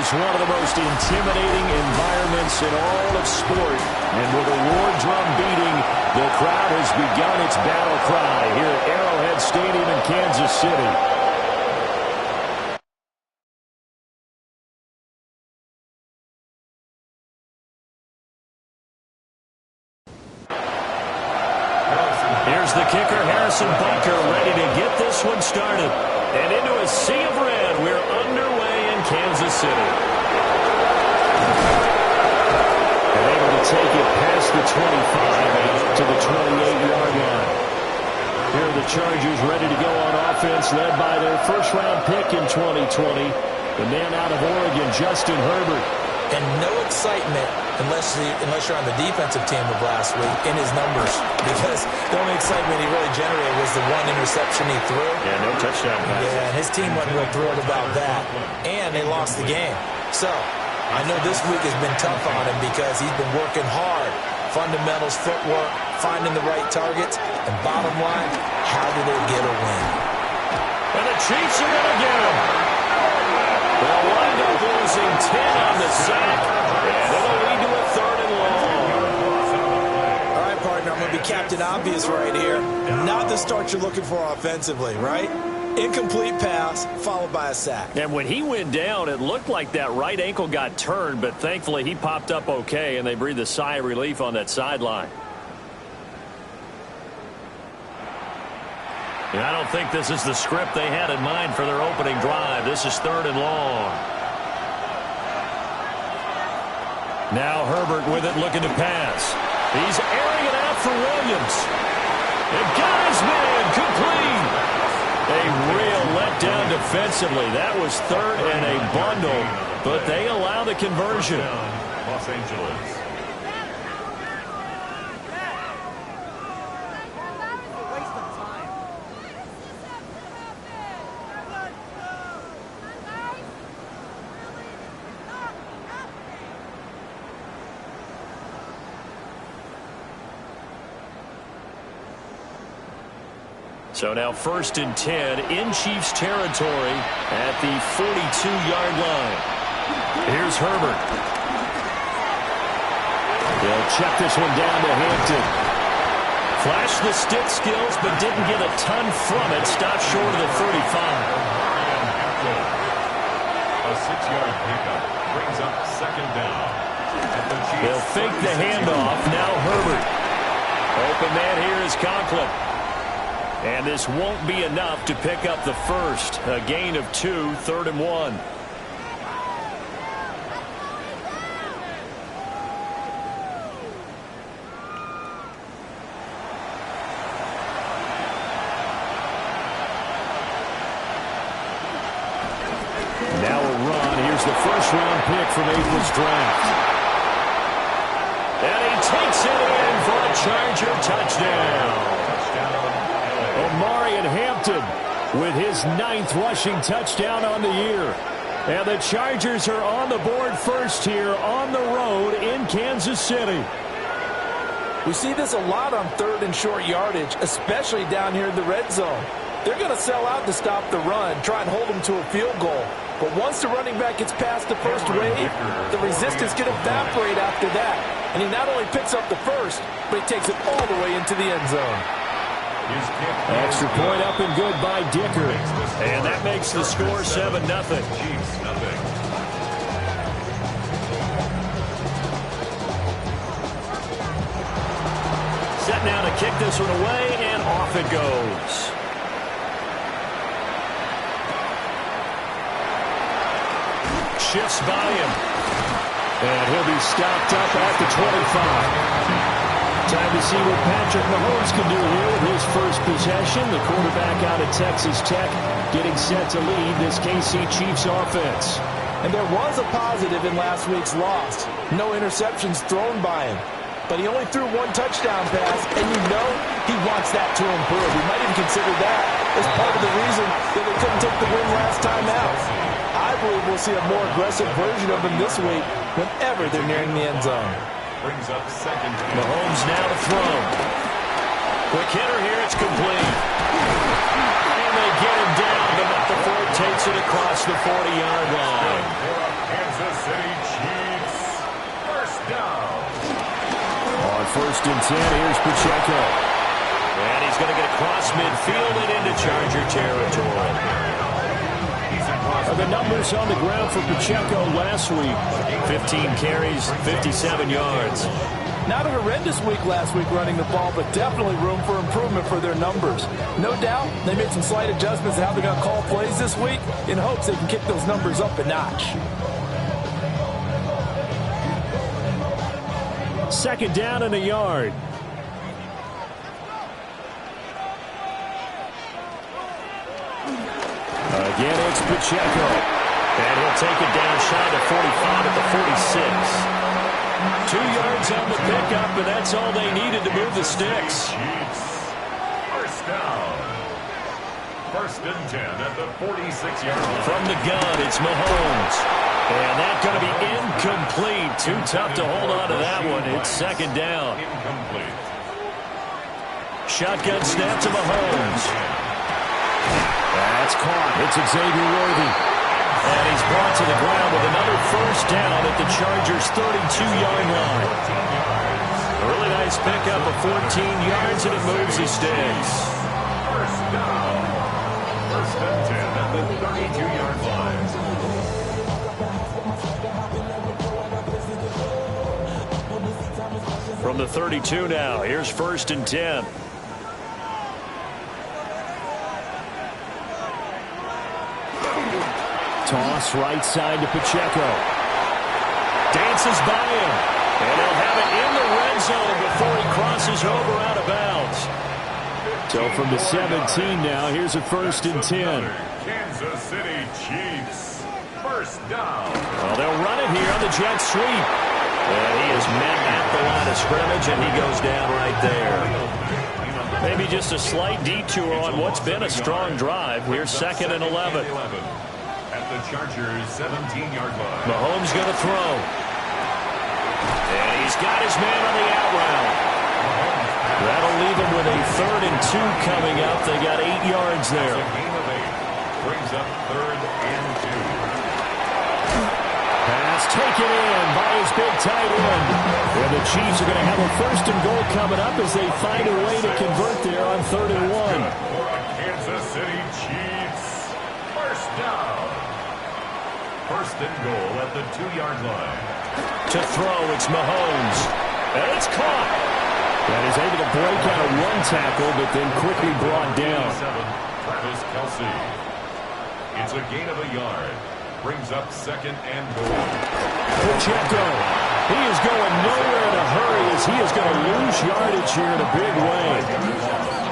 is one of the most intimidating environments in all of sport. And with a war drum beating, the crowd has begun its battle cry here at Arrowhead Stadium in Kansas City. Here's the kicker, Harrison Butker, ready to get this one started. And into a sea of red, we're underway in Kansas City. And able to take it past the 25 to the 28-yard line. Here are the Chargers ready to go on offense, led by their first-round pick in 2020, the man out of Oregon, Justin Herbert. And no excitement unless you're on the defensive team of last week in his numbers, because the only excitement he really generated was the one interception he threw. Yeah, no touchdown pass. Yeah, and his team wasn't real thrilled about that, and they lost the game. So I know this week has been tough on him because he's been working hard. Fundamentals, footwork, finding the right targets, and bottom line, how do they get a win? And the Chiefs are going to get him. They'll wind up losing 10 on the sack, and it'll lead to a 3rd and long. All right, partner, I'm going to be Captain Obvious right here. Not the start you're looking for offensively, right? Incomplete pass, followed by a sack. And when he went down, it looked like that right ankle got turned, but thankfully he popped up okay, and they breathed a sigh of relief on that sideline. And I don't think this is the script they had in mind for their opening drive. This is 3rd and long. Now Herbert with it, looking to pass. He's airing it out for Williams. And got his man, complete. A real letdown defensively. That was 3rd and a bundle, but they allow the conversion. Los Angeles. So now 1st and 10 in Chiefs territory at the 42-yard line. Here's Herbert. They'll check this one down to Hampton. Flashed the stick skills, but didn't get a ton from it. Stopped short of the 35. A 6-yard pickup brings up 2nd down. They'll fake the handoff. Now Herbert. Open man here is Conklin. And this won't be enough to pick up the first. A gain of 2, 3rd and 1. Now a run. Here's the first-round pick from April's draft. And he takes it in for a Charger touchdown. Omarion Hampton with his 9th rushing touchdown on the year. And the Chargers are on the board first here on the road in Kansas City. We see this a lot on 3rd and short yardage, especially down here in the red zone. They're going to sell out to stop the run, try and hold them to a field goal. But once the running back gets past the first wave, the resistance can evaporate after that. And he not only picks up the first, but he takes it all the way into the end zone. Extra point up and good by Dicker. And that makes the score 7-0. Chiefs, nothing. Set now to kick this one away, and off it goes. Shifts by him. And he'll be stopped up at the 25. Time to see what Patrick Mahomes can do here with his first possession. The quarterback out of Texas Tech getting set to lead this KC Chiefs offense. And there was a positive in last week's loss. No interceptions thrown by him. But he only threw 1 touchdown pass, and you know he wants that to improve. We might even consider that as part of the reason that they couldn't take the win last time out. I believe we'll see a more aggressive version of him this week whenever they're nearing the end zone. Brings up 2nd down. Mahomes now to throw. Quick hitter here, it's complete. And they get him down, but Ford takes it across the 40-yard line. down. On 1st and 10, here's Pacheco. And he's going to get across midfield and into Charger territory. The numbers on the ground for Pacheco last week. 15 carries, 57 yards. Not a horrendous week last week running the ball, but definitely room for improvement for their numbers. No doubt they made some slight adjustments to how they're going to call plays this week in hopes they can kick those numbers up a notch. 2nd down and a yard. Again, it's Pacheco. And he'll take it down shy to 45 at the 46. 2 yards on the pickup, and that's all they needed to move the sticks. First down. 1st and 10 at the 46-yard line. From the gun, it's Mahomes. And that's going to be incomplete. Too tough to hold on to that one. It's 2nd down. Incomplete. Shotgun snap to Mahomes. That's caught. It's Xavier Worthy. And he's brought to the ground with another 1st down at the Chargers' 32-yard line. Really nice pickup of 14 yards, and it moves the sticks. First down. 1st and 10 at the 32-yard line. From the 32 now, here's 1st and 10. Toss right side to Pacheco. Dances by him. And he'll have it in the red zone before he crosses over out of bounds. So from the 17 now, here's a 1st and 10. Kansas City Chiefs. 1st down. Well, they'll run it here on the jet sweep. And he is met at the line of scrimmage, and he goes down right there. Maybe just a slight detour on what's been a strong drive. Here's 2nd and 11. At the Chargers' 17-yard line. Mahomes going to throw. And he's got his man on the out route. That'll leave him with a 3rd and 2 coming up. They got 8 yards there. A gain of 8. Brings up 3rd and 2. Pass taken in by his big tight end. And the Chiefs are going to have a 1st and goal coming up as they find a way to convert there on 3rd and 1. For a Kansas City Chiefs. 1st down. 1st and goal at the 2-yard line. To throw, it's Mahomes. And it's caught. And he's able to break out of one tackle, but then quickly brought down. Travis Kelce. It's a gain of a yard. Brings up 2nd and goal. Pacheco. He is going nowhere in a hurry as he is going to lose yardage here in a big way.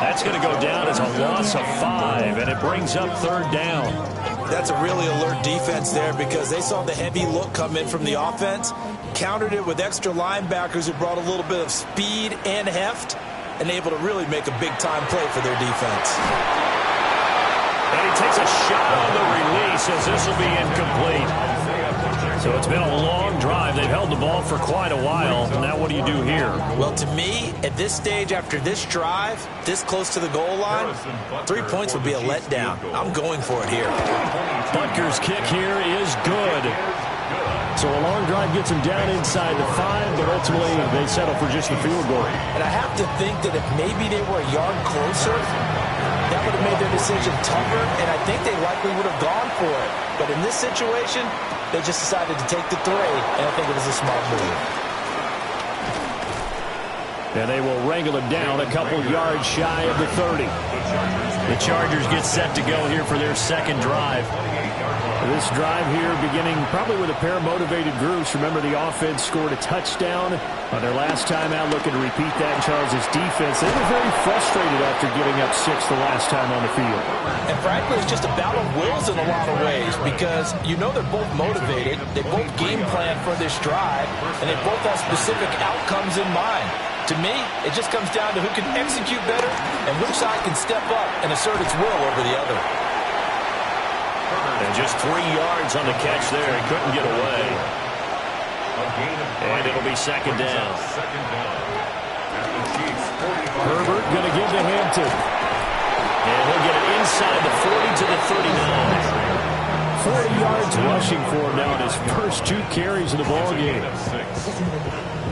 That's going to go down as a loss of 5, and it brings up 3rd down. That's a really alert defense there because they saw the heavy look come in from the offense, countered it with extra linebackers who brought a little bit of speed and heft, and able to really make a big-time play for their defense. And he takes a shot on the release as this will be incomplete. So it's been a long drive. They've held the ball for quite a while. Now what do you do here? Well, to me, at this stage after this drive, this close to the goal line, 3 points would be a letdown. I'm going for it here. Butker's kick here is good. So a long drive gets them down inside the 5, but ultimately they settle for just the field goal. And I have to think that if maybe they were a yard closer, that would have made their decision tougher, and I think they likely would have gone for it. But in this situation, they just decided to take the 3, and I think it was a smart move. And they will wrangle it down a couple yards shy of the 30. The Chargers get set to go here for their 2nd drive. This drive here beginning probably with a pair of motivated groups. Remember, the offense scored a touchdown on their last time out, looking to repeat that in Charles' defense. They were very frustrated after giving up 6 the last time on the field. And frankly, it's just a battle of wills in a lot of ways because you know they're both motivated, they both game plan for this drive, and they both have specific outcomes in mind. To me, it just comes down to who can execute better and which side can step up and assert its will over the other. And just 3 yards on the catch there. He couldn't get away. And it'll be 2nd down. Herbert going to give to Hampton. And he'll get it inside the 40 to the 39. 40 yards rushing for him now in his first 2 carries of the ball game.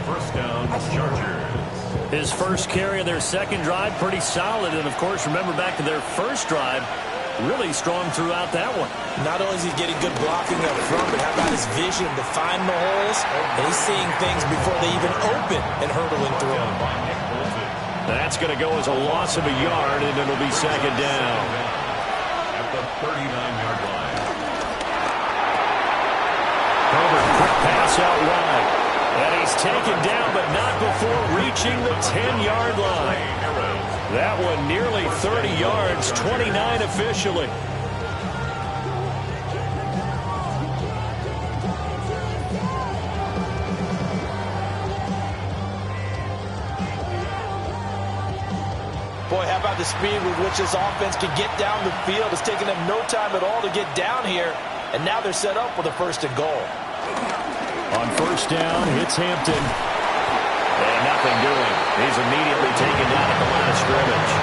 First down, Chargers. His first carry of their second drive, pretty solid. And, of course, remember back to their first drive, really strong throughout that one. Not only is he getting good blocking up front, but how about his vision to find the holes? And he's seeing things before they even open and hurdling through them. That's going to go as a loss of a yard, and it'll be second down. At the 39-yard line. Herbert, quick pass out wide. And he's taken down, but not before reaching the 10-yard line. That one nearly 30 yards, 29 officially. Boy, how about the speed with which this offense can get down the field? It's taken them no time at all to get down here, and now they're set up with a first and goal. On first down, hits Hampton. And nothing doing. He's immediately taken down at the line of scrimmage.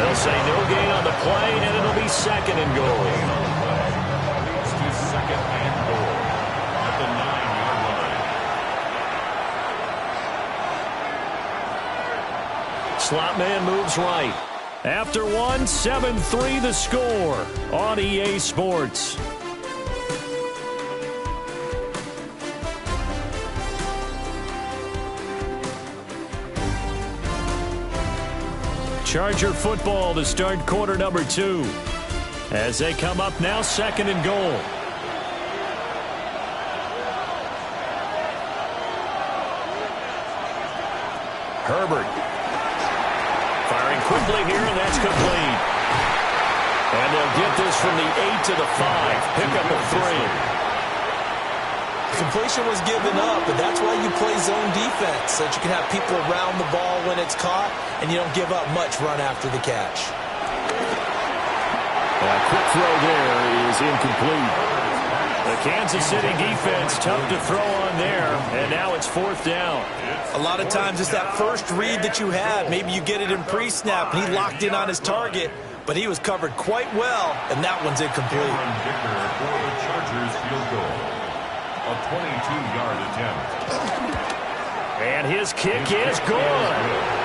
They'll say no gain on the play, and it'll be second and goal. Leads to second and goal at the 9-yard line. Slot man moves right. After one, 7-3 the score on EA Sports. Charger football to start quarter number 2. As they come up now, second and goal. Herbert. Firing quickly here, and that's complete. And they'll get this from the 8 to the 5. Pick up a 3. Completion was given up, but that's why you play zone defense, so that you can have people around the ball when it's caught, and you don't give up much run after the catch. A quick throw there is incomplete. The Kansas City defense tough to throw on there, and now it's fourth down. A lot of times it's that first read that you have. Maybe you get it in pre-snap, and he locked in on his target, but he was covered quite well, and that one's incomplete. Dicker for the Chargers field goal. A 22-yard attempt. And his kick is good.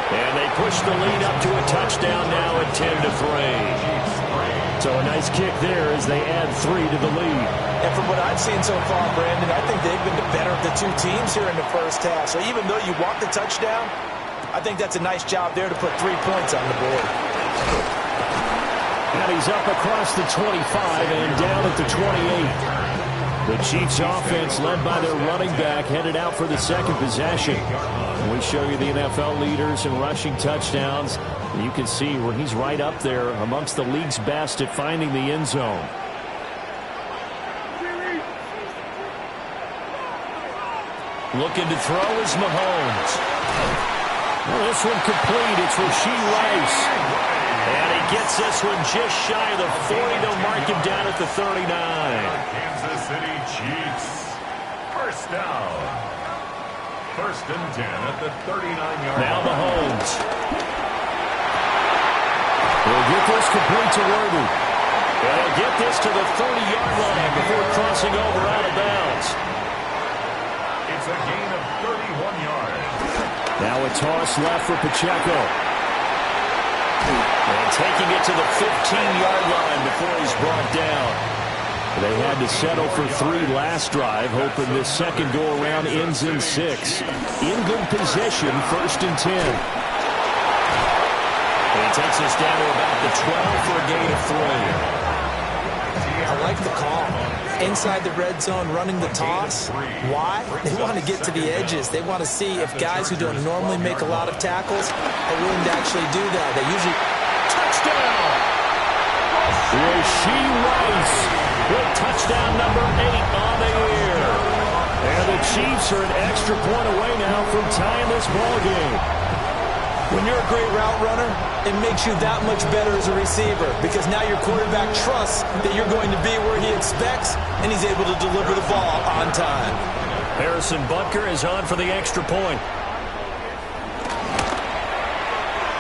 And they push the lead up to a touchdown now at 10-3. So a nice kick there as they add 3 to the lead. And from what I've seen so far, Brandon, I think they've been the better of the two teams here in the first half. So even though you want the touchdown, I think that's a nice job there to put 3 points on the board. And he's up across the 25 and down at the 28. The Chiefs offense led by their running back headed out for the second possession. We show you the NFL leaders in rushing touchdowns. You can see where he's right up there amongst the league's best at finding the end zone. Looking to throw is Mahomes. Well, this one complete. It's Rashee Rice. And he gets this one just shy of the 40. They'll mark him down at the 39. Kansas City Chiefs. First down. First and 10 at the 39-yard line. Now Mahomes. He'll get this complete to Worthy. And he'll get this to the 30-yard line before crossing over out of bounds. It's a gain of 31 yards. Now a toss left for Pacheco. And taking it to the 15-yard line before he's brought down. They had to settle for 3 last drive, hoping this second go-around ends in 6. In good position, first and 10. And he takes us down to about the 12 for a gain of 3. I like the call. Inside the red zone, running the toss. Why? They want to get to the edges. They want to see if guys who don't normally make a lot of tackles are willing to actually do that. They usually... Touchdown! Rashee Rice with touchdown number 8 on the year. And the Chiefs are an extra point away now from tying this ball game. When you're a great route runner, it makes you that much better as a receiver because now your quarterback trusts that you're going to be where he expects and he's able to deliver the ball on time. Harrison Butker is on for the extra point.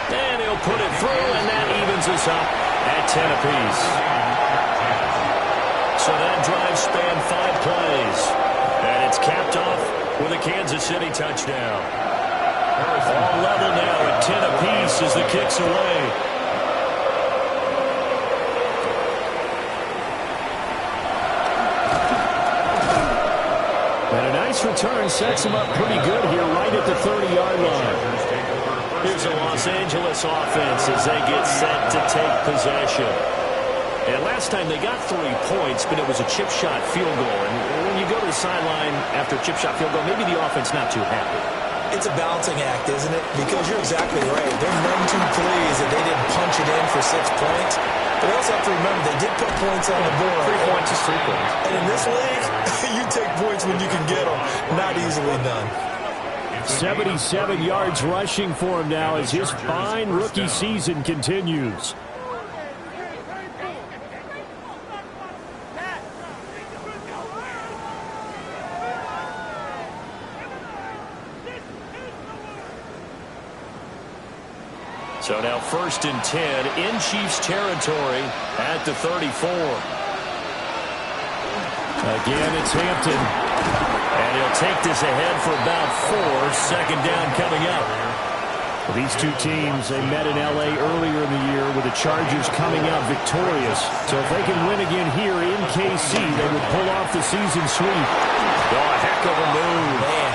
And he'll put it through, and that evens us up at 10 apiece. So that drive spanned 5 plays. And it's capped off with a Kansas City touchdown. All level now at 10 apiece as the kick's away. And a nice return sets him up pretty good here right at the 30-yard line. Here's the Los Angeles offense as they get set to take possession. And last time they got 3 points, but it was a chip shot field goal. And when you go to the sideline after a chip shot field goal, maybe the offense not too happy. It's a balancing act, isn't it? Because you're exactly right. They're none too pleased that they didn't punch it in for 6 points. But also have to remember, they did put points on the board. 3 points is 3 points. And in this league, you take points when you can get them. Not easily done. 77 yards rushing for him now as his fine rookie season continues. So now 1st and 10 in Chiefs territory at the 34. Again, it's Hampton. And he'll take this ahead for about 4. Second down coming up. These two teams, they met in L.A. earlier in the year with the Chargers coming out victorious. So if they can win again here in KC, they would pull off the season sweep. Oh, a heck of a move. Man.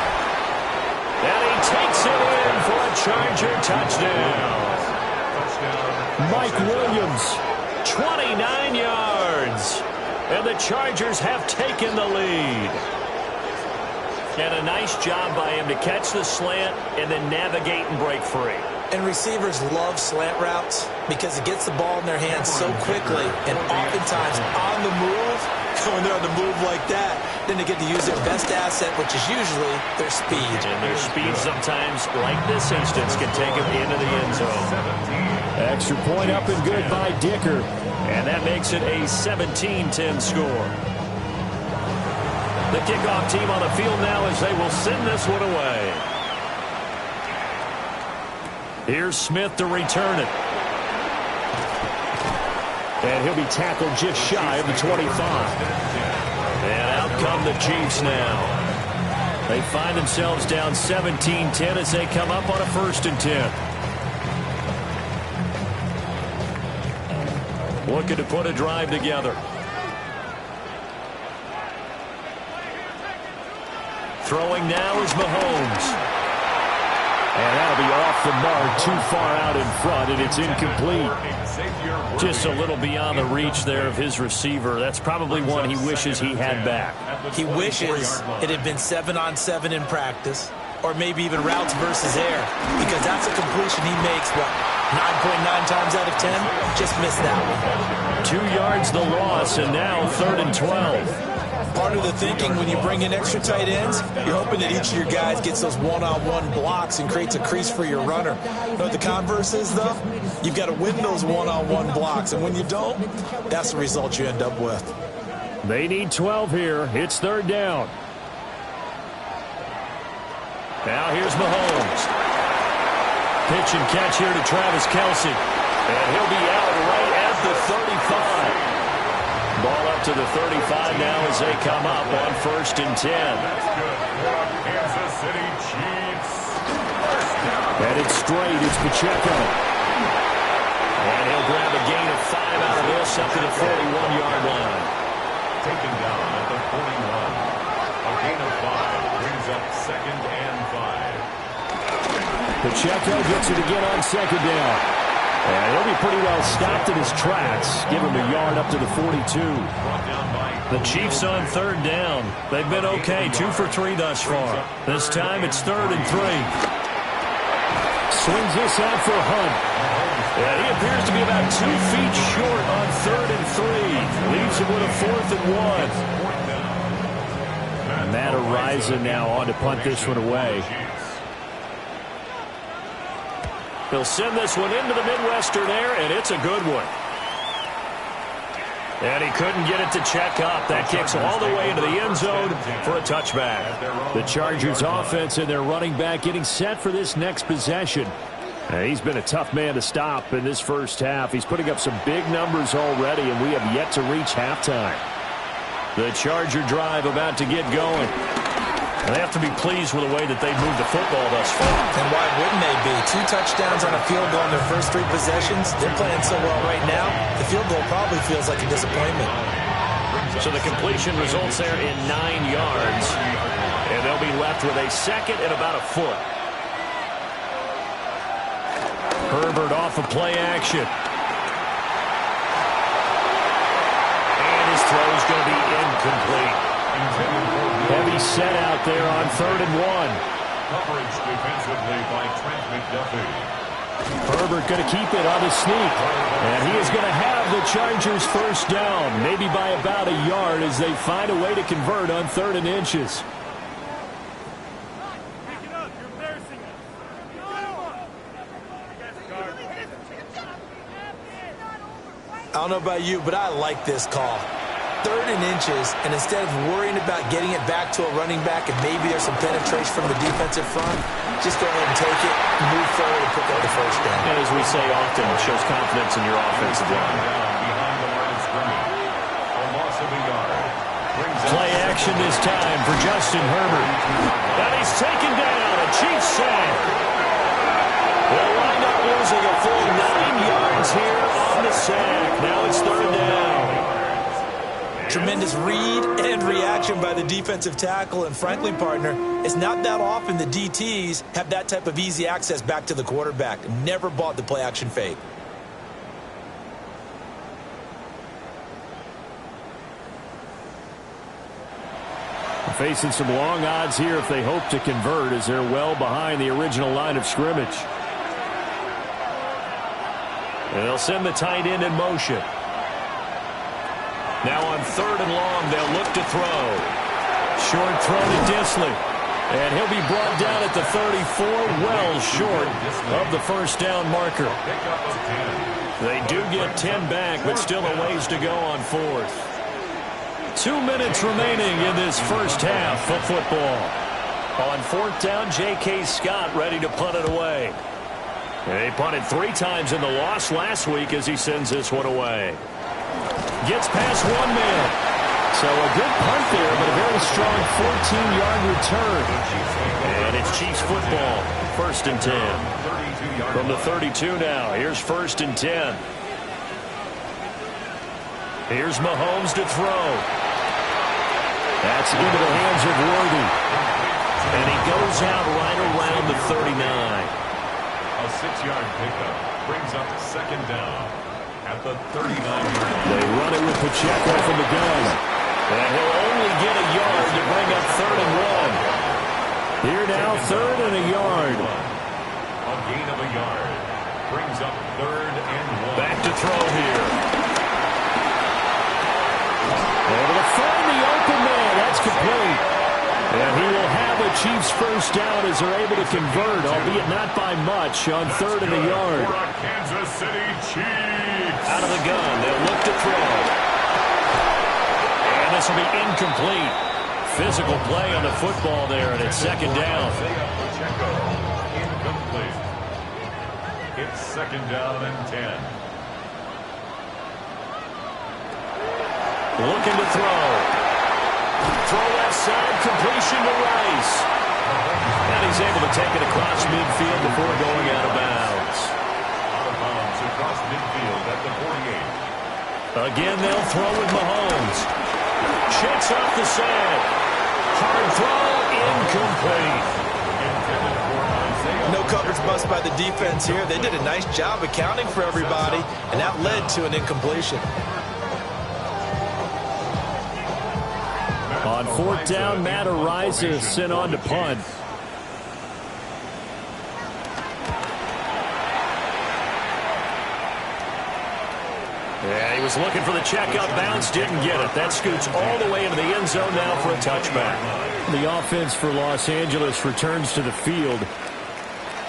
And he takes it in for a Charger touchdown. Mike Williams. 29 yards. And the Chargers have taken the lead. And a nice job by him to catch the slant and then navigate and break free. And receivers love slant routes because it gets the ball in their hands so quickly. And oftentimes on the move, when they're on the move like that, then they get to use their best asset, which is usually their speed. And their speed sometimes, like this instance, can take them into the end zone. Extra point up and good by Dicker. And that makes it a 17-10 score. The kickoff team on the field now as they will send this one away. Here's Smith to return it. And he'll be tackled just shy of the 25. And out come the Chiefs now. They find themselves down 17-10 as they come up on a 1st and 10. Looking to put a drive together. Throwing now is Mahomes. And that'll be off the mark, too far out in front, and it's incomplete. Just a little beyond the reach there of his receiver. That's probably one he wishes he had back. He wishes it had been 7-on-7 in practice, or maybe even routes versus air, because that's a completion he makes, what, 9.9 times out of 10? Just missed that one. 2 yards the loss, and now 3rd and 12. Part of the thinking when you bring in extra tight ends, you're hoping that each of your guys gets those one-on-one blocks and creates a crease for your runner. You know what the converse is, though? You've got to win those one-on-one blocks, and when you don't, that's the result you end up with. They need 12 here. It's 3rd down. Now here's Mahomes. Pitch and catch here to Travis Kelce. And he'll be out right at the 35. Ball up to the 35 now as they come up on 1st and 10. That's good for the Kansas City Chiefs. And it's straight. It's Pacheco. And he'll grab a gain of 5 out of this up to the 41-yard line. Taken down at the 41. A gain of 5 brings up 2nd and 5. Pacheco gets it again on 2nd down. And he'll be pretty well stopped in his tracks. Give him a yard up to the 42. The Chiefs on 3rd down. They've been okay, 2 for 3 thus far. This time it's 3rd and 3. Swings this out for Hunt. And he appears to be about 2 feet short on 3rd and 3. Leaves him with a 4th and 1. Matt Araiza now on to punt this one away. He'll send this one into the Midwestern air, and it's a good one. And he couldn't get it to check up. That kicks all the way into the end zone for a touchback. The Chargers offense and their running back getting set for this next possession. He's been a tough man to stop in this first half. He's putting up some big numbers already, and we have yet to reach halftime. The Charger drive about to get going. And they have to be pleased with the way that they've moved the football thus far. And why wouldn't they be? 2 touchdowns on a field goal in their first 3 possessions. They're playing so well right now, the field goal probably feels like a disappointment. So the completion results there in 9 yards. And they'll be left with a second and about a foot. Herbert off of play action. And his throw is going to be incomplete. Heavy set out there on 3rd and 1. Coverage defensively by Trent McDuffie. Herbert going to keep it on his sneak. And he is going to have the Chargers first down, maybe by about a yard as they find a way to convert on 3rd and inches. I don't know about you, but I like this call. 3rd and inches, and instead of worrying about getting it back to a running back and maybe there's some penetration from the defensive front, just go ahead and take it, move forward, and pick up the first down. And as we say often, it shows confidence in your offensive line. Behind the line of scrimmage. A loss of a yard. Play action this time for Justin Herbert. And he's taken down. A Chiefs sack. They'll wind up losing a full 9 yards here on the sack. Now it's 3rd down. Tremendous read and reaction by the defensive tackle, and frankly, partner, it's not that often the DTs have that type of easy access back to the quarterback. Never bought the play action fake. Facing some long odds here if they hope to convert, as they're well behind the original line of scrimmage. And they'll send the tight end in motion. Now on 3rd and long, they'll look to throw. Short throw to Dissly. And he'll be brought down at the 34, well short of the first down marker. They do get 10 back, but still a ways to go on 4th. 2 minutes remaining in this first half of football. On 4th down, J.K. Scott ready to punt it away. And they punted 3 times in the loss last week as he sends this one away. Gets past 1 man. So a good punt there, but a very strong 14-yard return. And it's Chiefs football, 1st and 10. From the 32 now, here's 1st and 10. Here's Mahomes to throw. That's into the hands of Worthy. And he goes out right around the 39. A 6-yard pickup brings up 2nd down at the 39-yard. They run it with Pacheco from the gun. And he'll only get a yard to bring up 3rd and 1. Here now, 3rd and a yard. A gain of a yard brings up 3rd and 1. Back to throw here. Able to find the open man. That's complete. And he will have a Chiefs first down as they're able to convert, albeit not by much, on 3rd and a yard. Kansas City Chiefs. Out of the gun, they'll look to throw. And this will be incomplete. Physical play on the football there, and it's 2nd down. Pacheco, incomplete. It's 2nd down and 10. Looking to throw. Throw left side, completion to Rice. And he's able to take it across midfield before going out of bounds. Out of bounds across midfield at the 48. Again, they'll throw with Mahomes. Shakes off the sack. Hard throw, incomplete. No coverage bust by the defense here. They did a nice job accounting for everybody, and that led to an incompletion. On 4th down, Matt Araiza is sent on to punt. Yeah, he was looking for the check-up bounce, didn't get it. That scoots all the way into the end zone now for a touchback. The offense for Los Angeles returns to the field.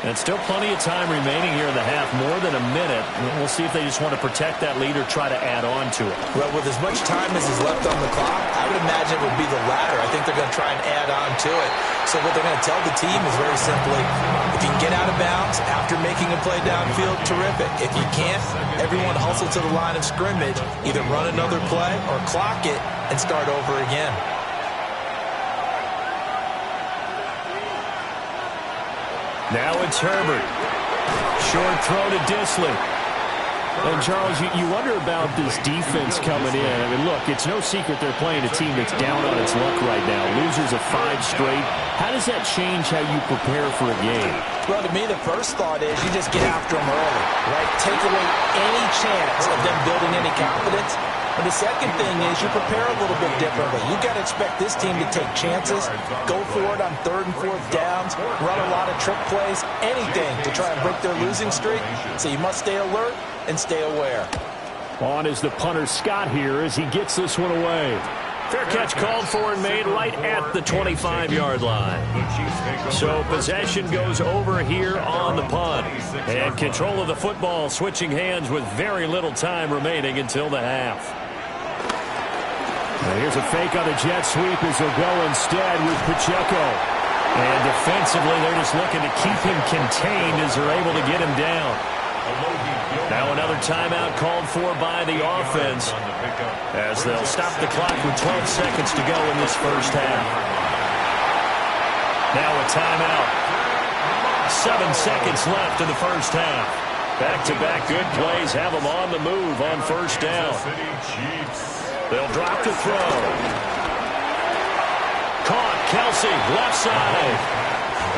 And still plenty of time remaining here in the half, more than a minute. We'll see if they just want to protect that lead or try to add on to it. Well, with as much time as is left on the clock, I would imagine it would be the latter. I think they're going to try and add on to it. So what they're going to tell the team is very simply, if you can get out of bounds after making a play downfield, terrific. If you can't, everyone hustle to the line of scrimmage, either run another play or clock it and start over again. Now it's Herbert. Short throw to Dissly. And, Charles, you wonder about this defense coming in. I mean, look, it's no secret they're playing a team that's down on its luck right now. Losers of 5 straight. How does that change how you prepare for a game? Well, to me, the first thought is you just get after them early, right? Take away any chance of them building any confidence. And the second thing is you prepare a little bit differently. You've got to expect this team to take chances, go for it on 3rd and 4th downs, run a lot of trick plays, anything to try and break their losing streak. So you must stay alert and stay aware. On is the punter Scott here as he gets this one away. Fair catch called for and made right at the 25-yard line. So possession goes over here on the punt. And control of the football switching hands with very little time remaining until the half. Now here's a fake on the jet sweep as they'll go instead with Pacheco. And defensively, they're just looking to keep him contained as they're able to get him down. Now another timeout called for by the offense as they'll stop the clock with 12 seconds to go in this first half. Now a timeout. 7 seconds left in the first half. Back-to-back good plays have them on the move on first down. They'll drop to throw. Caught, Kelsey, left side.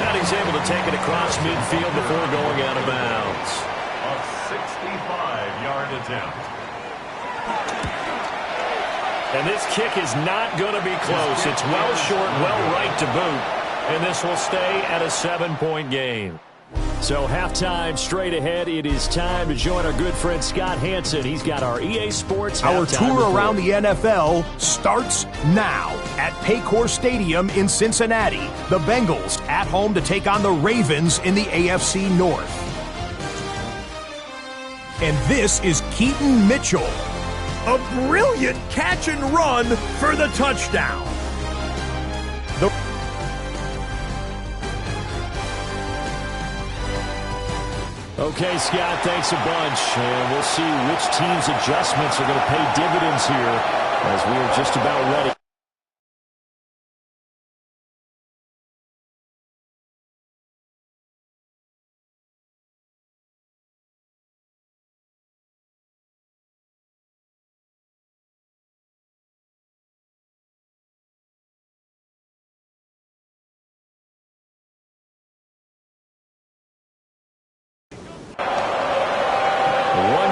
And he's able to take it across midfield before going out of bounds. A 65-yard attempt. And this kick is not going to be close. It's well short, well right to boot. And this will stay at a 7-point game. So halftime straight ahead. It is time to join our good friend Scott Hanson. He's got our EA Sports Our halftime tour report. around the NFL starts now at Paycor Stadium in Cincinnati. The Bengals at home to take on the Ravens in the AFC North. And this is Keaton Mitchell. A brilliant catch and run for the touchdown. Okay, Scott, thanks a bunch. And we'll see which team's adjustments are going to pay dividends here as we are just about ready.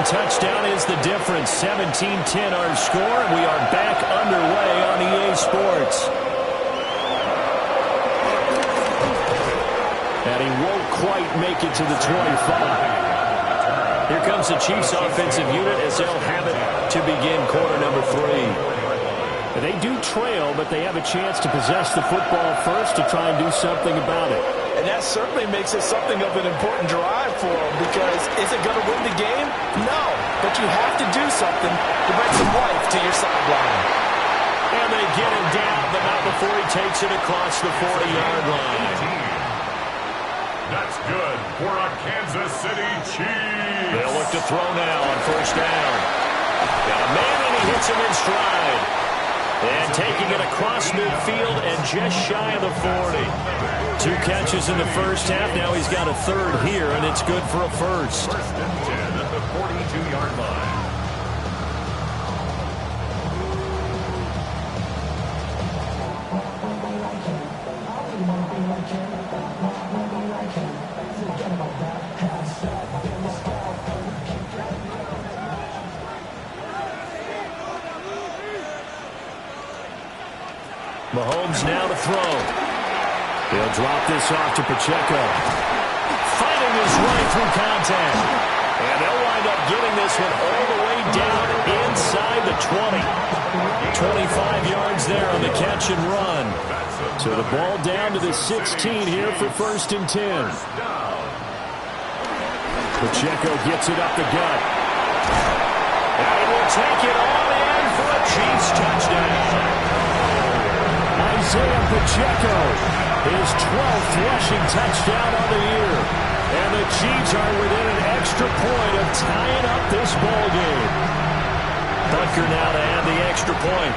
Touchdown is the difference. 17-10 our score. We are back underway on EA Sports. And he won't quite make it to the 25. Here comes the Chiefs offensive unit as they'll have it to begin quarter number 3. They do trail, but they have a chance to possess the football first to try and do something about it. And that certainly makes it something of an important drive for them, because is it going to win the game? No, but you have to do something to bring some life to your sideline. And they get him down, but not before he takes it across the 40-yard line. That's good for a Kansas City Chiefs. They'll look to throw now on first down. Got a man, and he hits him in stride. And taking it across midfield and just shy of the 40. 2 catches in the first half. Now he's got a third here, and it's good for a first. First and 10 at the 42-yard line. Mahomes now to throw. He'll drop this off to Pacheco. Fighting his way through contact. And they'll wind up getting this one all the way down inside the 20. 25 yards there on the catch and run. So the ball down to the 16 here for first and 10. Pacheco gets it up the gut. And he will take it all in for a Chiefs touchdown. Isaiah Pacheco, his 12th rushing touchdown on the year. And the Chiefs are within an extra point of tying up this ball game. Butker now to add the extra point.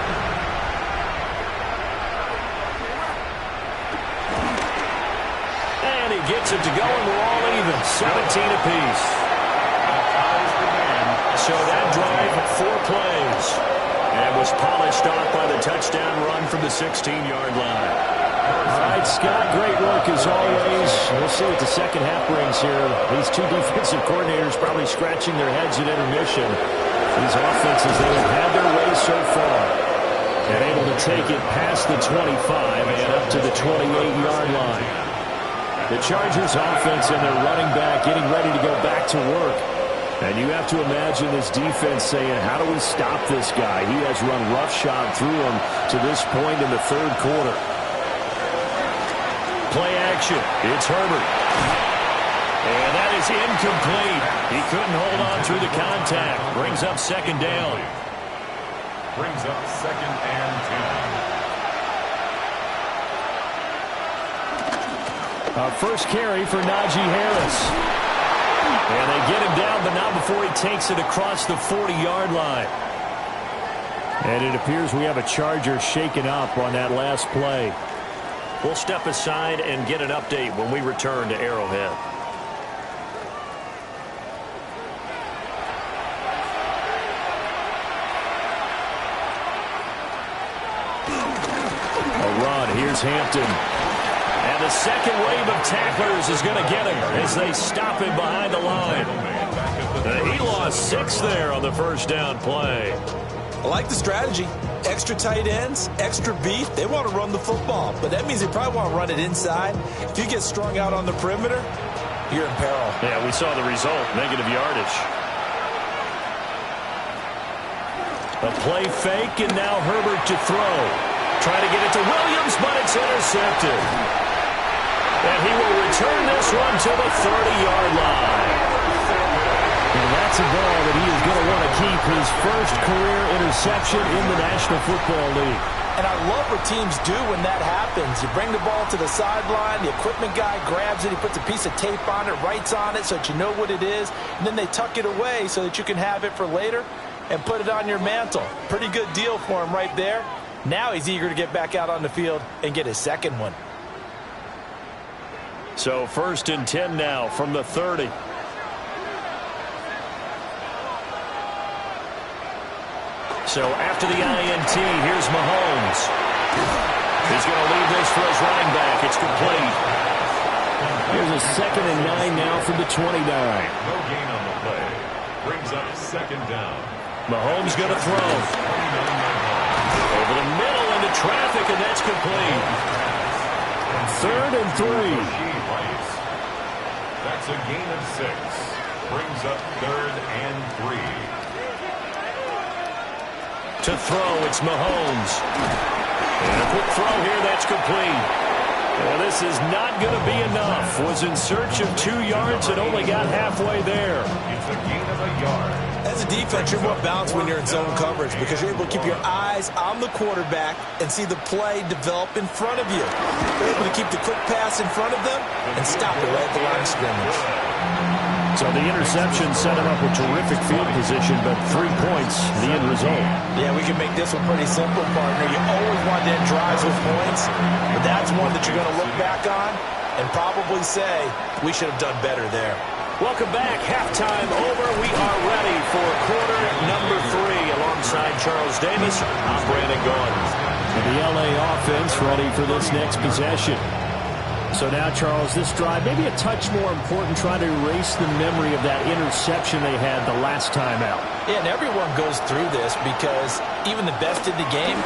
And he gets it to go, and we're all even. 17 apiece. So that drive, 4 plays. And was polished off by the touchdown run from the 16-yard line. All right, Scott, great work as always. We'll see what the second half brings here. These two defensive coordinators probably scratching their heads at intermission. These offenses, they have had their way so far. And able to take it past the 25 and up to the 28-yard line. The Chargers offense and their running back getting ready to go back to work. And you have to imagine this defense saying, how do we stop this guy? He has run roughshod through him to this point in the third quarter. Play action. It's Herbert. And that is incomplete. He couldn't hold on through the contact. Brings up second down. Brings up second and 10. First carry for Najee Harris. And they get him down, but not before he takes it across the 40-yard line. And it appears we have a Charger shaken up on that last play. We'll step aside and get an update when we return to Arrowhead. A run. Here's Hampton. And the second wave of tacklers is going to get him as they stop him behind the line. He lost 6 there on the first down play. I like the strategy. Extra tight ends, extra beef. They want to run the football, but that means they probably want to run it inside. If you get strung out on the perimeter, you're in peril. Yeah, we saw the result, negative yardage. A play fake, and now Herbert to throw. Trying to get it to Williams, but it's intercepted. And he will return this one to the 30-yard line. And that's a ball that he is going to want to keep, his first career interception in the National Football League. And I love what teams do when that happens. You bring the ball to the sideline, the equipment guy grabs it, he puts a piece of tape on it, writes on it so that you know what it is, and then they tuck it away so that you can have it for later and put it on your mantle. Pretty good deal for him right there. Now he's eager to get back out on the field and get his second one. So first and 10 now from the 30. So after the INT, here's Mahomes. He's going to leave this for his running back. It's complete. Here's a 2nd and 9 now from the 29. No gain on the play. Brings up second down. Mahomes going to throw. Over the middle into traffic, and that's complete. 3rd and 3. That's a gain of 6. Brings up 3rd and 3. To throw, it's Mahomes. And a quick throw here, that's complete. Well, this is not going to be enough. Was in search of 2 yards and only got halfway there. It's a gain of a yard. As a defense, you're more balanced when you're in zone coverage because you're able to keep your eyes on the quarterback and see the play develop in front of you. You're able to keep the quick pass in front of them and stop it right at the line of scrimmage. So the interception set him up with terrific field position, but 3 points, the end result. Yeah, we can make this one pretty simple, partner. You always want to end drives with points, but that's one that you're going to look back on and probably say, we should have done better there. Welcome back. Halftime over. We are ready for quarter number 3. Alongside Charles Davis, I'm Brandon Gaudin. And the LA offense ready for this next possession. So now, Charles, this drive maybe a touch more important, trying to erase the memory of that interception they had the last time out. Yeah, and everyone goes through this because even the best in the game,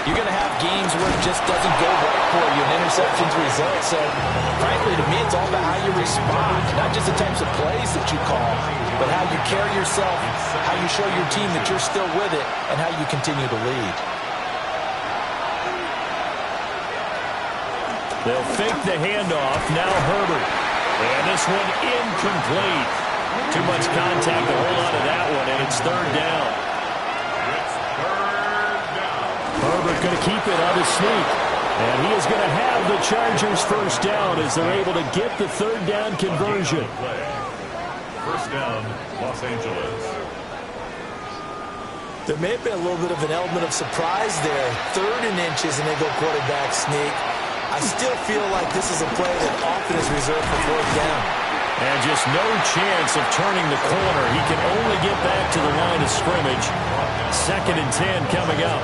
you're going to have games where it just doesn't go right for you and interceptions result. So, frankly, to me, it's all about how you respond, not just the types of plays that you call, but how you carry yourself, how you show your team that you're still with it, and how you continue to lead. They'll fake the handoff. Now Herbert. And this one incomplete. Too much contact to hold on to that one, and it's third down. It's third down. Herbert going to keep it on his sneak. And he is going to have the Chargers first down as they're able to get the third down conversion. First down, Los Angeles. There may have been a little bit of an element of surprise there. 3rd and inches, and they go quarterback sneak. I still feel like this is a play that often is reserved for 4th down. And just no chance of turning the corner. He can only get back to the line of scrimmage. 2nd and 10 coming up.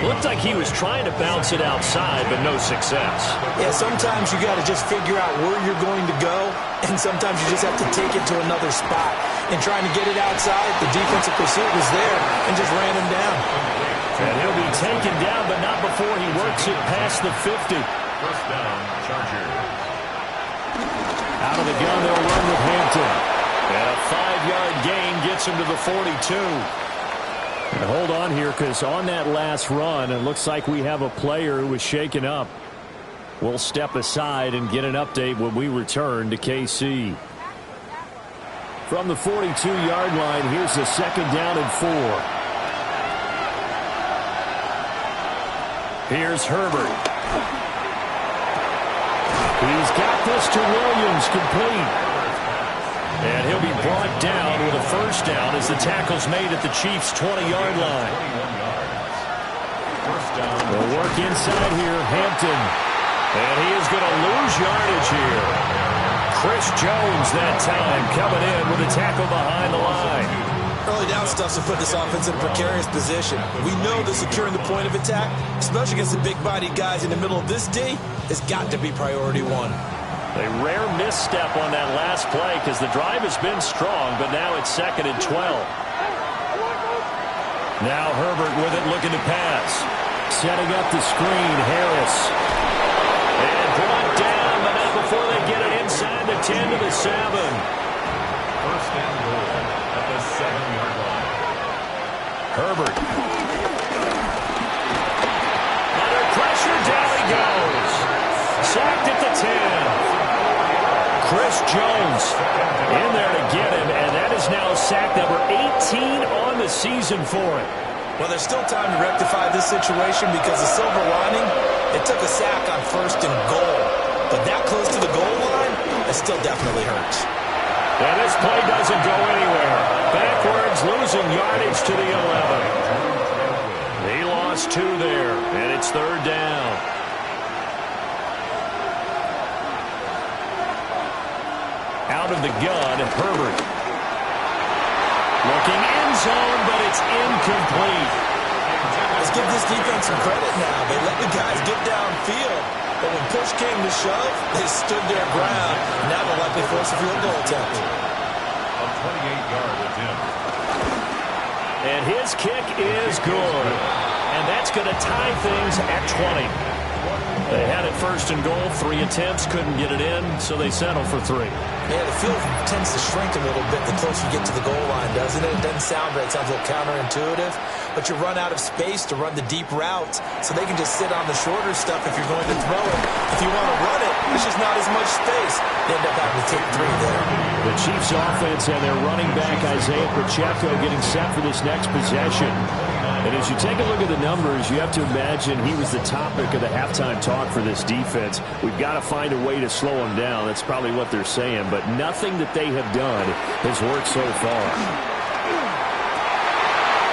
Looked like he was trying to bounce it outside, but no success. Yeah, sometimes you got to just figure out where you're going to go, and sometimes you just have to take it to another spot. And trying to get it outside, the defensive pursuit was there and just ran him down. And he'll be taken down, but not before he works it past the 50. First down, Chargers. Out of the gun, they'll run with Hampton. And a 5-yard gain gets him to the 42. And hold on here, because on that last run, it looks like we have a player who was shaken up. We'll step aside and get an update when we return to KC. From the 42-yard line, here's the 2nd down and 4. Here's Herbert. He's got this to Williams, complete. And he'll be brought down with a first down as the tackle's made at the Chiefs' 20-yard line. They'll work inside here, Hampton. And he is going to lose yardage here. Chris Jones that time coming in with a tackle behind the line. Early down stuff's to put this offense in a precarious position. We know that securing the point of attack, especially against the big-bodied guys in the middle of this D, has got to be priority 1. A rare misstep on that last play because the drive has been strong, but now it's 2nd and 12. Now Herbert with it, looking to pass. Setting up the screen, Harris. And brought down, but not before they get it inside the 10 to the 7. First and goal at the 7-yard line. Herbert. Under pressure, down he goes. Sacked at the 10. Chris Jones in there to get him, and that is now sack number 18 on the season for him. Well, there's still time to rectify this situation because the silver lining, it took a sack on 1st and goal. But that close to the goal line, it still definitely hurts. And this play doesn't go anywhere. Backwards, losing yardage to the 11. He lost 2 there, and it's 3rd down. Out of the gun, Herbert. Looking end zone, but it's incomplete. Let's give this defense some credit now. They let the guys get downfield. But when push came to shove, they stood their ground. Now they'll likely force a field goal attempt. A 28-yard attempt. And his kick is good. And that's going to tie things at 20. They had it 1st and goal, 3 attempts, couldn't get it in, so they settle for 3. Yeah, the field tends to shrink a little bit the closer you get to the goal line, doesn't it? It doesn't sound right. It sounds a little counterintuitive. But you run out of space to run the deep routes, so they can just sit on the shorter stuff if you're going to throw it. If you want to run it, there's just not as much space. They end up having to take 3 there. The Chiefs offense and their running back, Isaiah Pacheco, getting set for this next possession. And as you take a look at the numbers, you have to imagine he was the topic of the halftime talk for this defense. We've got to find a way to slow him down. That's probably what they're saying. But nothing that they have done has worked so far.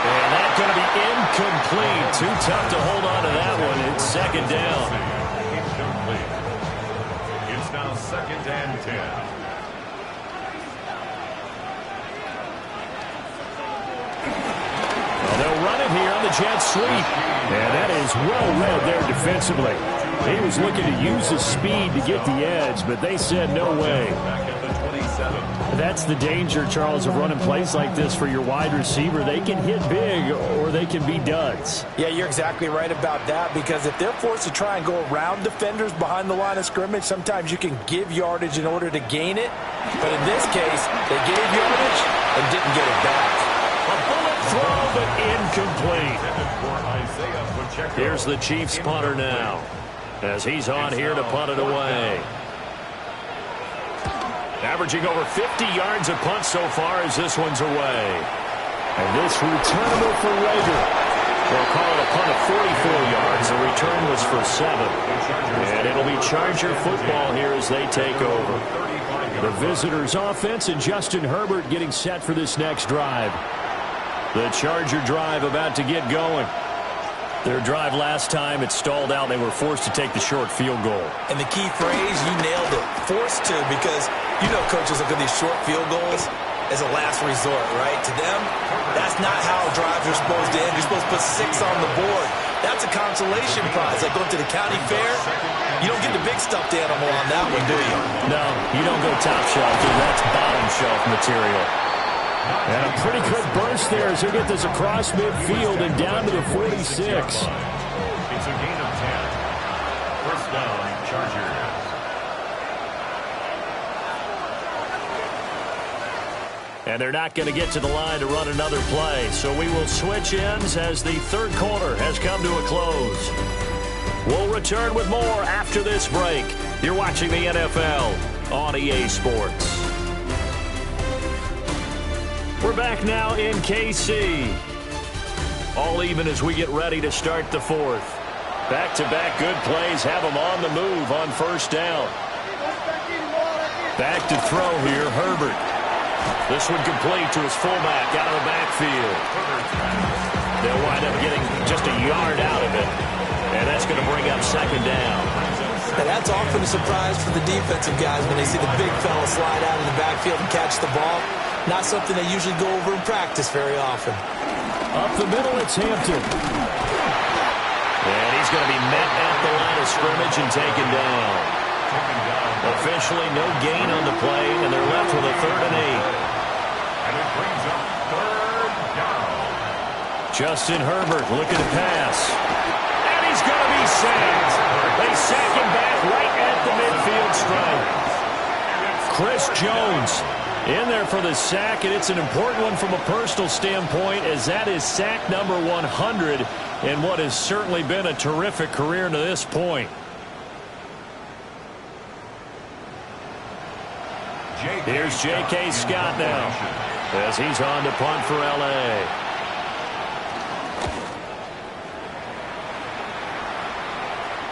And that's going to be incomplete. Too tough to hold on to that one. It's 2nd down. Incomplete. It's now 2nd and 10. They'll run it here on the jet sweep. And that is well read there defensively. He was looking to use his speed to get the edge, but they said no way. Back at the 27. That's the danger, Charles, of running plays like this for your wide receiver. They can hit big or they can be duds. Yeah, you're exactly right about that, because if they're forced to try and go around defenders behind the line of scrimmage, sometimes you can give yardage in order to gain it. But in this case, they gave yardage and didn't get it back. A bullet throw, but incomplete. Here's the Chiefs punter now, as he's on here to punt it away. Averaging over 50 yards a punt so far as this one's away. And this returnable for Rager. They'll call it a punt of 44 yards. The return was for 7. And it'll be Charger football here as they take over. The visitors' offense and Justin Herbert getting set for this next drive. The Charger drive about to get going. Their drive last time, it stalled out. They were forced to take the short field goal. And the key phrase, you nailed it, forced to, because you know coaches look at these short field goals as a last resort, right? To them, that's not how drives are supposed to end. You're supposed to put 6 on the board. That's a consolation prize. Like going to the county fair, you don't get the big stuffed animal on that one, do you? No, you don't go top shelf, dude. That's bottom shelf material. And a pretty quick burst there as they get this across midfield and down to the 46. It's a gain of 10. First down, Chargers. And they're not going to get to the line to run another play. So we will switch ends as the third quarter has come to a close. We'll return with more after this break. You're watching the NFL on EA Sports. We're back now in KC. All even as we get ready to start the fourth. Back-to-back good plays have them on the move on first down. Back to throw here, Herbert. This one complete to his fullback out of the backfield. They'll wind up getting just a yard out of it. And that's going to bring up second down. And that's often a surprise for the defensive guys when they see the big fella slide out of the backfield and catch the ball. Not something they usually go over in practice very often. Up the middle, it's Hampton. And he's going to be met at the line of scrimmage and taken down. Officially no gain on the play, and they're left with a 3rd and 8. And it brings up 3rd down. Justin Herbert looking to pass. And he's going to be sacked. They sack him back right at the midfield stripe. Chris Jones in there for the sack, and it's an important one from a personal standpoint, as that is sack number 100 in what has certainly been a terrific career to this point. Here's J.K. Scott now as he's on to punt for L.A.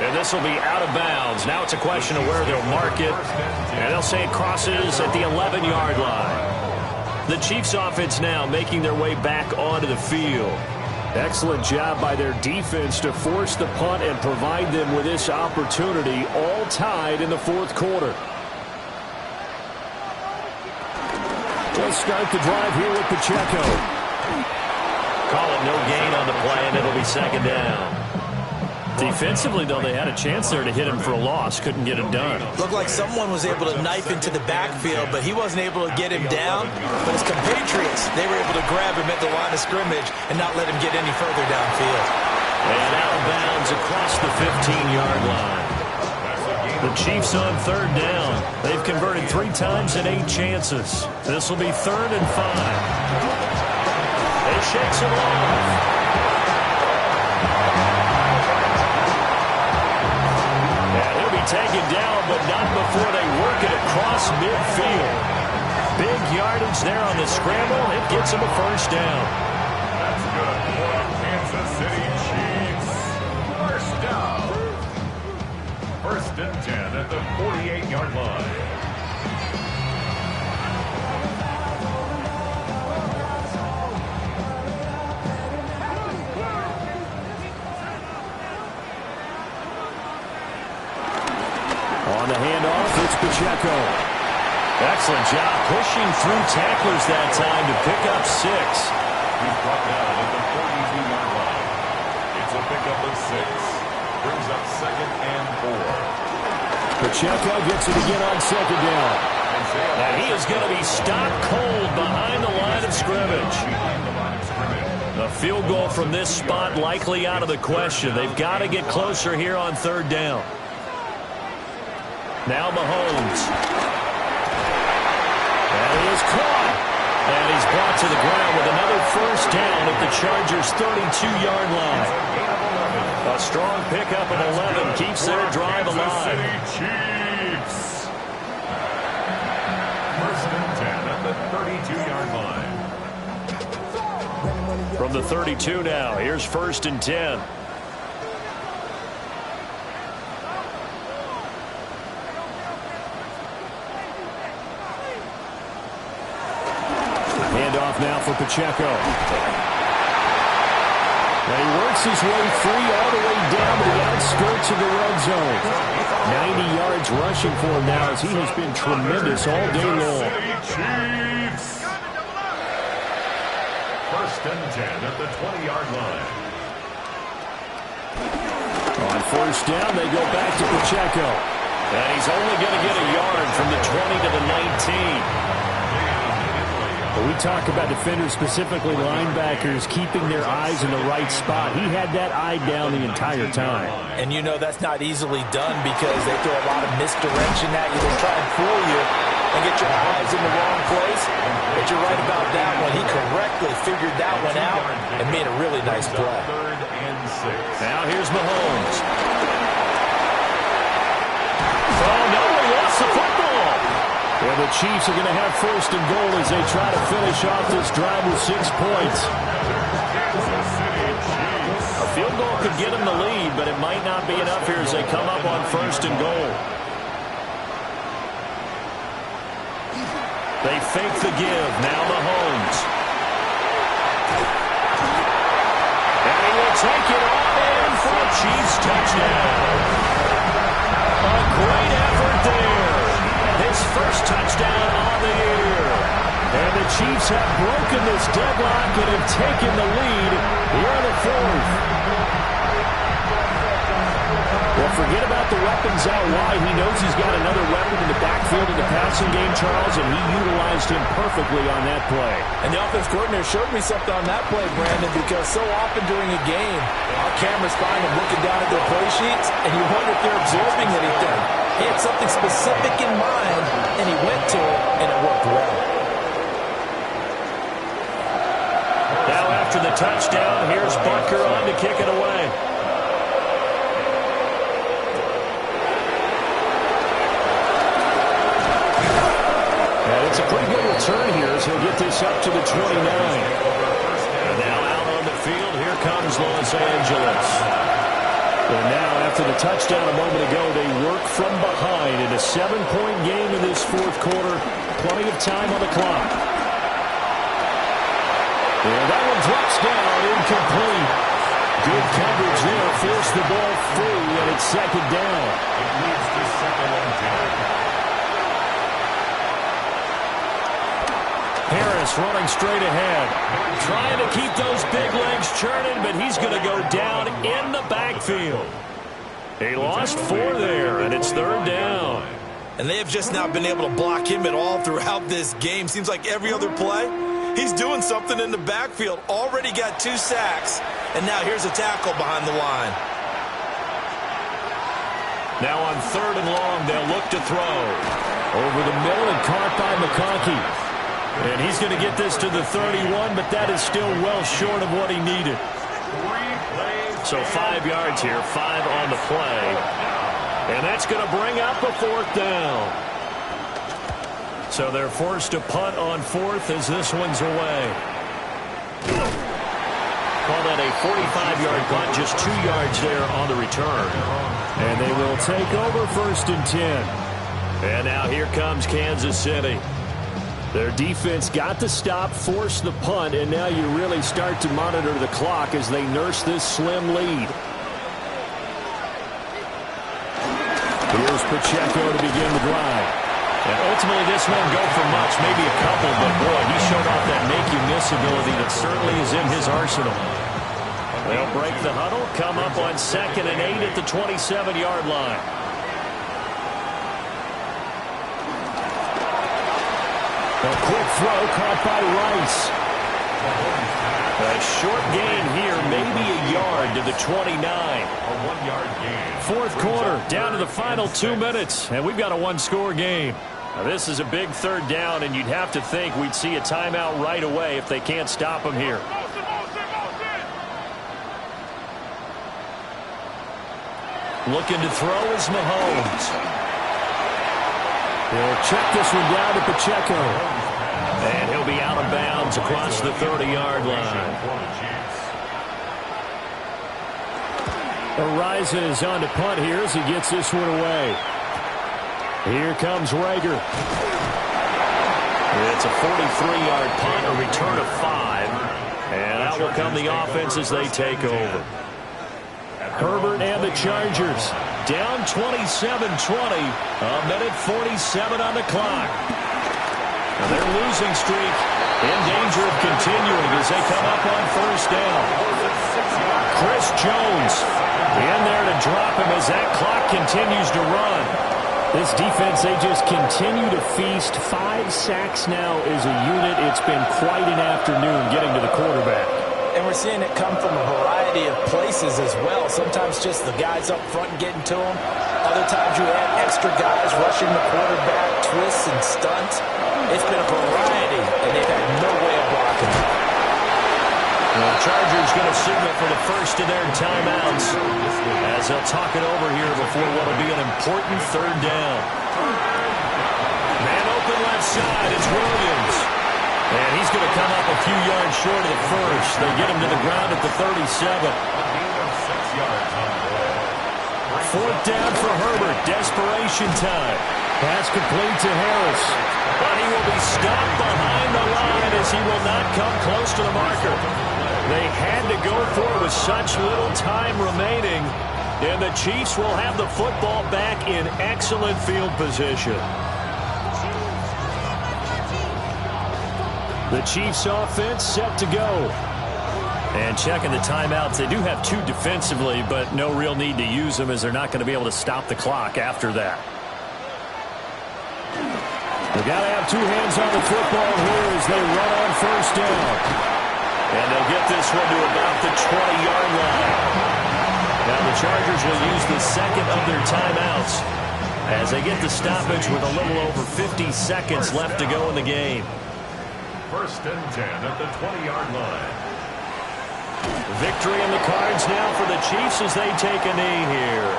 And this will be out of bounds. Now it's a question of where they'll mark it. And they'll say it crosses at the 11-yard line. The Chiefs offense now making their way back onto the field. Excellent job by their defense to force the punt and provide them with this opportunity, all tied in the fourth quarter. Let's start the drive here with Pacheco. Call it no gain on the play, and it'll be second down. Defensively, though, they had a chance there to hit him for a loss. Couldn't get it done. Looked like someone was able to knife into the backfield, but he wasn't able to get him down. But his compatriots, they were able to grab him at the line of scrimmage and not let him get any further downfield. And out of bounds across the 15-yard line. The Chiefs on 3rd down. They've converted 3 times in 8 chances. This will be 3rd and 5. They shakes it off. Taken down, but not before they work it across midfield. Big yardage there on the scramble. It gets them a first down. That's good for the Kansas City Chiefs. First down. 1st and 10 at the 48-yard line. On the handoff, it's Pacheco. Excellent job pushing through tacklers that time to pick up 6. He's brought down at the 42-yard line. It's a pickup of 6. Brings up 2nd and 4. Pacheco gets it again on 2nd down. And he is going to be stopped cold behind the line of scrimmage. A field goal from this spot likely out of the question. They've got to get closer here on 3rd down. Now Mahomes. And he is caught. And he's brought to the ground with another first down at the Chargers' 32-yard line. A strong pickup of 11 keeps their drive alive. Chiefs. 32-yard line. From the 32 now, here's 1st and 10. Handoff now for Pacheco. And he works his way free all the way down to the outskirts of the red zone. 90 yards rushing for him now as he has been tremendous all day long. Chiefs. 1st and 10 at the 20-yard line. On 1st down, they go back to Pacheco. And he's only going to get a yard from the 20 to the 19. But we talk about defenders, specifically linebackers, keeping their eyes in the right spot. He had that eye down the entire time. And you know that's not easily done because they throw a lot of misdirection at you. They try and fool you and get your eyes in the wrong place. But you're right about that one. He correctly figured that one out and made a really nice play. 3rd and 6. Now here's Mahomes. Oh, no, he lost the football. Yeah, the Chiefs are going to have 1st and goal as they try to finish off this drive with 6 points. A field goal could get them the lead, but it might not be enough here as they come up on 1st and goal. They fake the give. Now Mahomes. And he will take it all in for a Chiefs touchdown. A great effort there. His 1st touchdown on the year. And the Chiefs have broken this deadlock and have taken the lead here in the 4th. Well, forget about the weapons out wide. He knows he's got another weapon in the backfield of the passing game, Charles, and he utilized him perfectly on that play. And the offense coordinator showed me something on that play, Brandon, because so often during a game, our cameras find them looking down at their play sheets, and you wonder if they're absorbing anything. He had something specific in mind, and he went to it, and it worked well. Now after the touchdown, here's Butker on to kick it away. And it's a pretty good return here as he'll get this up to the 29. And now out on the field, here comes Los Angeles. And now, after the touchdown a moment ago, they work from behind in a 7-point game in this 4th quarter. Plenty of time on the clock. And that one drops down, incomplete. Good coverage there, forced the ball free, and it's 2nd down. It leads to 2nd and 10. Harris running straight ahead. Trying to keep those big legs churning, but he's going to go down in the backfield. He lost 4 there, and it's 3rd down. And they have just not been able to block him at all throughout this game. Seems like every other play, he's doing something in the backfield. Already got 2 sacks, and now here's a tackle behind the line. Now on 3rd and long, they'll look to throw. Over the middle and caught by McConkey. And he's going to get this to the 31, but that is still well short of what he needed. So 5 yards here, 5 on the play. And that's going to bring up a 4th down. So they're forced to punt on 4th as this one's away. Call that a 45-yard punt, just 2 yards there on the return. And they will take over 1st and 10. And now here comes Kansas City. Their defense got the stop, forced the punt, and now you really start to monitor the clock as they nurse this slim lead. Here's Pacheco to begin the drive. And ultimately, this won't go for much, maybe a couple, but boy, he showed off that make-you-miss ability that certainly is in his arsenal. They'll break the huddle, come up on 2nd and 8 at the 27-yard line. A quick throw caught by Rice. A short gain here, maybe a yard to the 29. A 1-yard gain. 4th quarter, down to the final 2 minutes, and we've got a 1-score game. Now, this is a big 3rd down, and you'd have to think we'd see a timeout right away if they can't stop him here. Looking to throw is Mahomes. They'll check this one down to Pacheco. And he'll be out of bounds across the 30-yard line. Araiza is on to punt here as he gets this one away. Here comes Rager. It's a 43-yard punt, a return of 5. And out will come the offense as they take over. Herbert and the Chargers down 27-20. A minute 47 on the clock. And their losing streak in danger of continuing as they come up on first down. Chris Jones in there to drop him as that clock continues to run. This defense, they just continue to feast. 5 sacks now as a unit. It's been quite an afternoon getting to the quarterback. And we're seeing it come from a variety of places as well. Sometimes just the guys up front getting to him. Other times you add extra guys rushing the quarterback, twists and stunts. It's been a variety, and they've had no way of blocking it. The Chargers going to signal for the first of their timeouts as they'll talk it over here before what will be an important third down. Man open left side, it's Williams. And he's going to come up a few yards short of the first. They get him to the ground at the 37. 4th down for Herbert, desperation time. Pass complete to Harris. But he will be stopped behind the line as he will not come close to the marker. They had to go for it with such little time remaining. And the Chiefs will have the football back in excellent field position. The Chiefs offense set to go. And checking the timeouts, they do have 2 defensively, but no real need to use them as they're not going to be able to stop the clock after that. They've got to have 2 hands on the football here as they run on first down. And they'll get this one to about the 20-yard line. Now the Chargers will use the second of their timeouts as they get the stoppage with a little over 50 seconds left to go in the game. 1st and 10 at the 20-yard line. Victory in the cards now for the Chiefs as they take a knee here.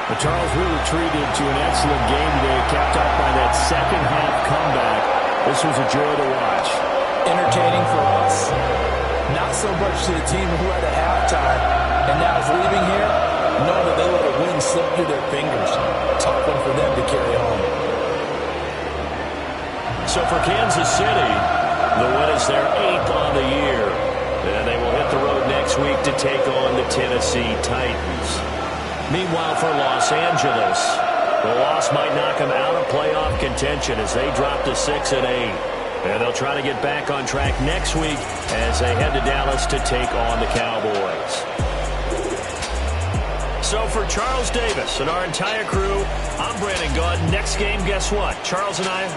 But Charles, we retreated to an excellent game today, capped off by that second-half comeback. This was a joy to watch. Entertaining for us. Not so much to the team who had a halftime and now is leaving here, knowing that they let a win slip through their fingers. Tough one for them to carry home. So for Kansas City, the win is their 8th on the year. And they will hit the road next week to take on the Tennessee Titans. Meanwhile, for Los Angeles, the loss might knock them out of playoff contention as they drop to 6-8. And they'll try to get back on track next week as they head to Dallas to take on the Cowboys. So for Charles Davis and our entire crew, I'm Brandon Gaudin. Next game, guess what? Charles and I